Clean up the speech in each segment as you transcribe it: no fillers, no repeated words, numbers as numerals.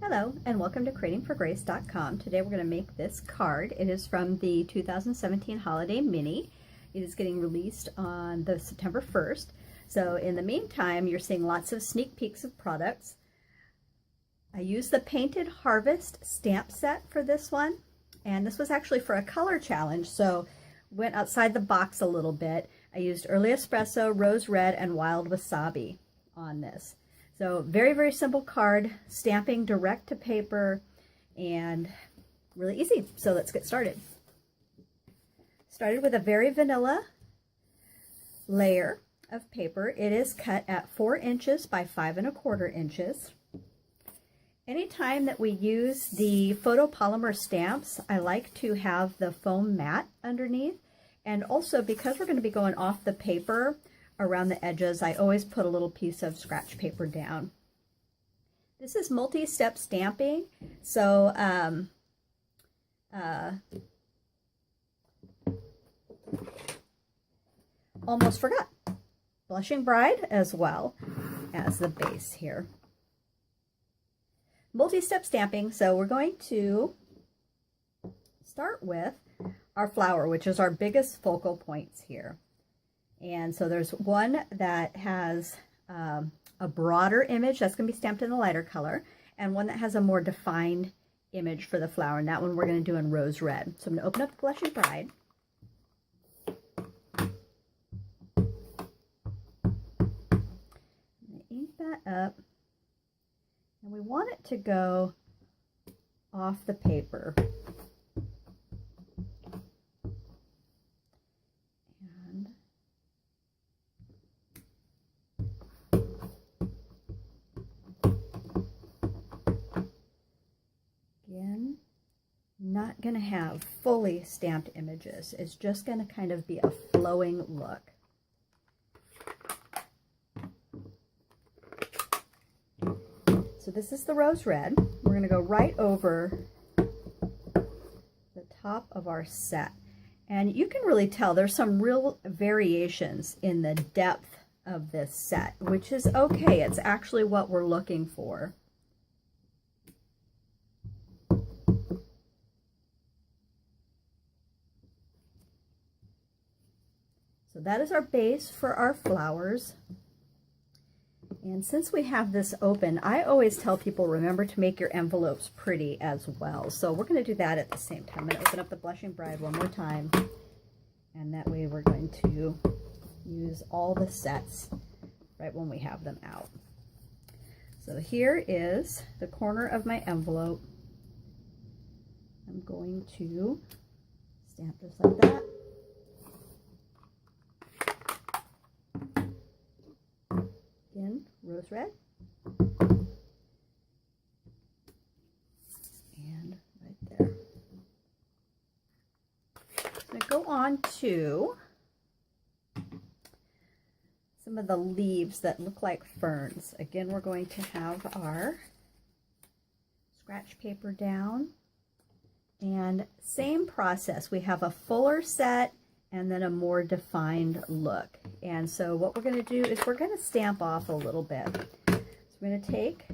Hello and welcome to creatingforgrace.com. Today we're going to make this card. It is from the 2017 Holiday Mini. It is getting released on the September 1st. So in the meantime, you're seeing lots of sneak peeks of products. I used the Painted Harvest stamp set for this one, and this was actually for a color challenge, so went outside the box a little bit. I used Early Espresso, Rose Red, and Wild Wasabi on this. So very, very simple card, stamping direct to paper and really easy. So let's get started. Started with a very vanilla layer of paper. It is cut at 4 inches by 5 1/4 inches. Anytime that we use the photopolymer stamps, I like to have the foam mat underneath. And also because we're going to be going off the paper, around the edges, I always put a little piece of scratch paper down. This is multi-step stamping, so almost forgot, Blushing Bride as well as the base here. Multi-step stamping, so we're going to start with our flower, which is our biggest focal points here. And so there's one that has a broader image, that's going to be stamped in the lighter color, and one that has a more defined image for the flower, and that one we're going to do in Rose Red. So I'm going to open up the Blushing Bride. I'm going to ink that up, and we want it to go off the paper. Again, not going to have fully stamped images. It's just going to kind of be a flowing look. So this is the Rose Red. We're going to go right over the top of our set. And you can really tell there's some real variations in the depth of this set, which is okay. It's actually what we're looking for. So that is our base for our flowers. And since we have this open, I always tell people, remember to make your envelopes pretty as well. So we're going to do that at the same time. I'm going to open up the Blushing Bride one more time. And that way we're going to use all the sets right when we have them out. So here is the corner of my envelope. I'm going to stamp just like that. Again, Rose Red, and right there. I'm going to go on to some of the leaves that look like ferns. Again, we're going to have our scratch paper down, and same process. We have a fuller set and then a more defined look. And so what we're going to do is we're going to stamp off a little bit. So we're going to take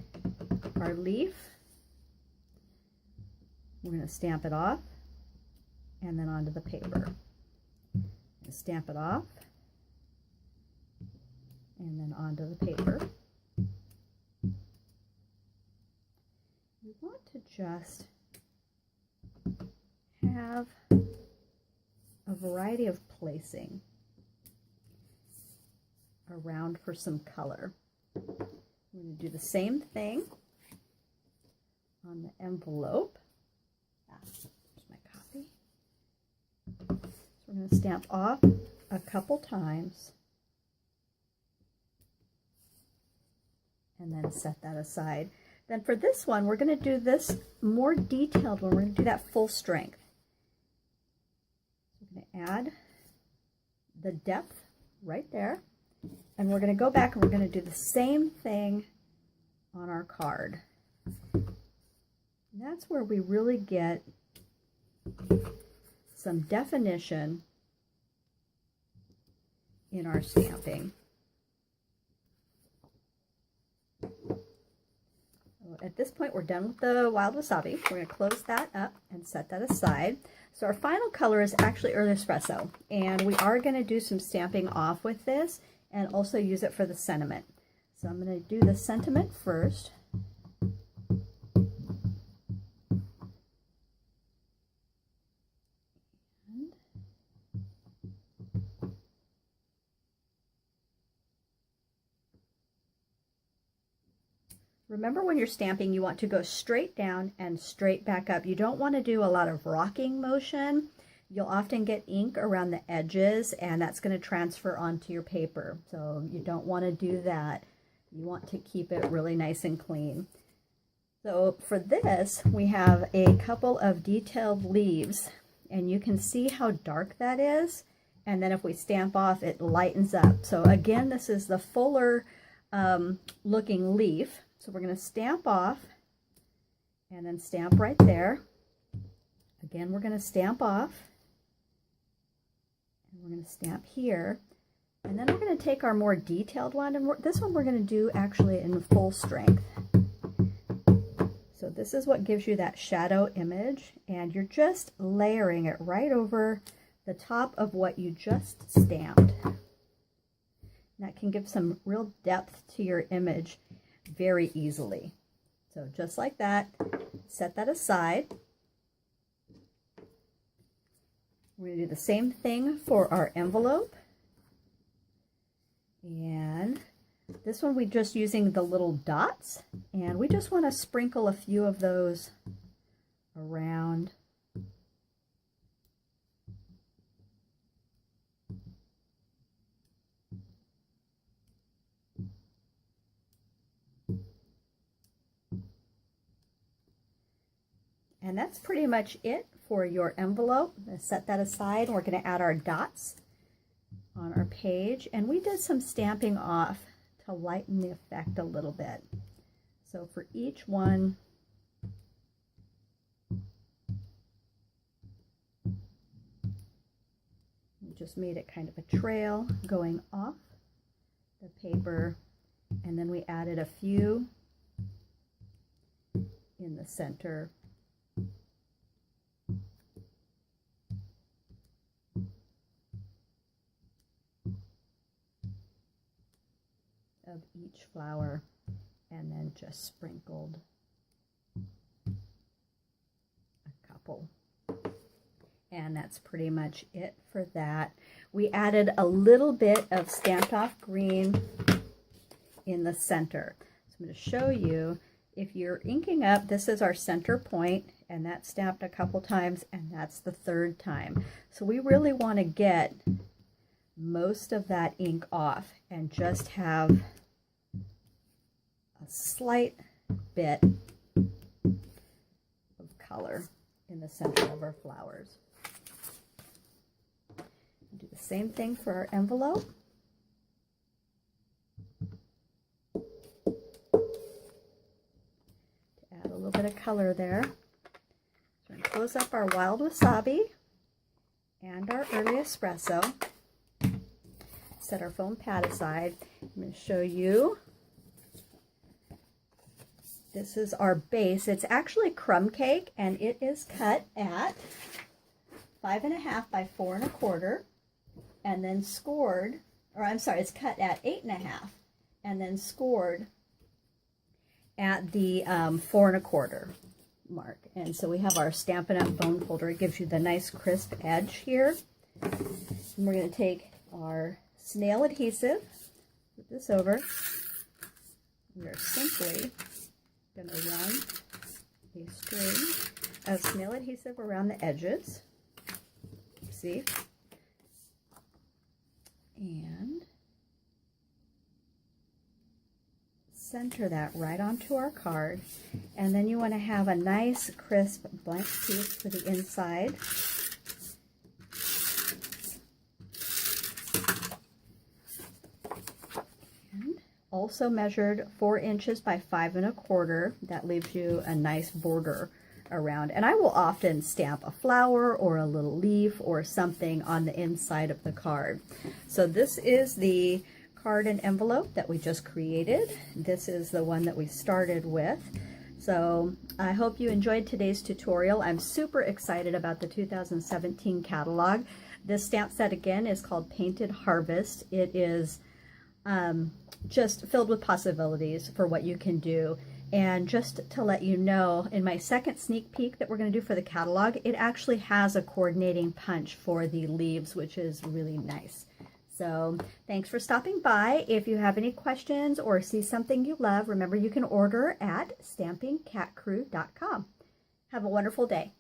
our leaf, we're going to stamp it off, and then onto the paper. Stamp it off, and then onto the paper. We want to just have a variety of placing around for some color. We're going to do the same thing on the envelope. There's my copy. So we're going to stamp off a couple times and then set that aside. Then for this one, we're going to do this more detailed one. We're going to do that full strength. We're going to add the depth right there, and we're going to go back and we're going to do the same thing on our card. And that's where we really get some definition in our stamping. So at this point, we're done with the wild wasabi. We're going to close that up and set that aside. So our final color is actually early espresso, and we are going to do some stamping off with this and also use it for the sentiment. So I'm going to do the sentiment first. Remember, when you're stamping, you want to go straight down and straight back up. You don't want to do a lot of rocking motion. You'll often get ink around the edges, and that's going to transfer onto your paper. So you don't want to do that. You want to keep it really nice and clean. So for this, we have a couple of detailed leaves, and you can see how dark that is. And then if we stamp off, it lightens up. So again, this is the fuller looking leaf. So we're going to stamp off and then stamp right there. Again, we're going to stamp off. And we're going to stamp here. And then we're going to take our more detailed one. And this one we're going to do actually in full strength. So this is what gives you that shadow image. And you're just layering it right over the top of what you just stamped. And that can give some real depth to your image very easily. So just like that, set that aside. We're going to do the same thing for our envelope. And this one, we're just using the little dots, and we just want to sprinkle a few of those around. And that's pretty much it for your envelope. I'm going to set that aside, and we're going to add our dots on our page. And we did some stamping off to lighten the effect a little bit. So for each one, we just made it kind of a trail going off the paper, and then we added a few in the center. Of each flower, and then just sprinkled a couple. And that's pretty much it for that. We added a little bit of Stamped Off green in the center. So I'm going to show you, if you're inking up, this is our center point, and that's stamped a couple times, and that's the third time. So we really want to get most of that ink off and just have a slight bit of color in the center of our flowers. Do the same thing for our envelope. To add a little bit of color there. So we're going to close up our wild wasabi and our early espresso. Set our foam pad aside. I'm going to show you. This is our base. It's actually crumb cake, and it is cut at 5.5 by 4 1/4, and then scored, or I'm sorry, it's cut at 8.5, and then scored at the 4 1/4 mark. And so we have our Stampin' Up! Bone folder. It gives you the nice crisp edge here. And we're going to take our snail adhesive, put this over. We are simply going to run a string of snail adhesive around the edges. See? And center that right onto our card. And then you want to have a nice crisp blank piece for the inside. Also measured 4 inches by 5 1/4. That leaves you a nice border around. And I will often stamp a flower or a little leaf or something on the inside of the card. So this is the card and envelope that we just created. This is the one that we started with. So I hope you enjoyed today's tutorial. I'm super excited about the 2017 catalog. This stamp set again is called Painted Harvest. It is just filled with possibilities for what you can do. And just to let you know, in my second sneak peek that we're going to do for the catalog, it actually has a coordinating punch for the leaves, which is really nice. So thanks for stopping by. If you have any questions or see something you love, remember you can order at stampingcatcrew.com. Have a wonderful day.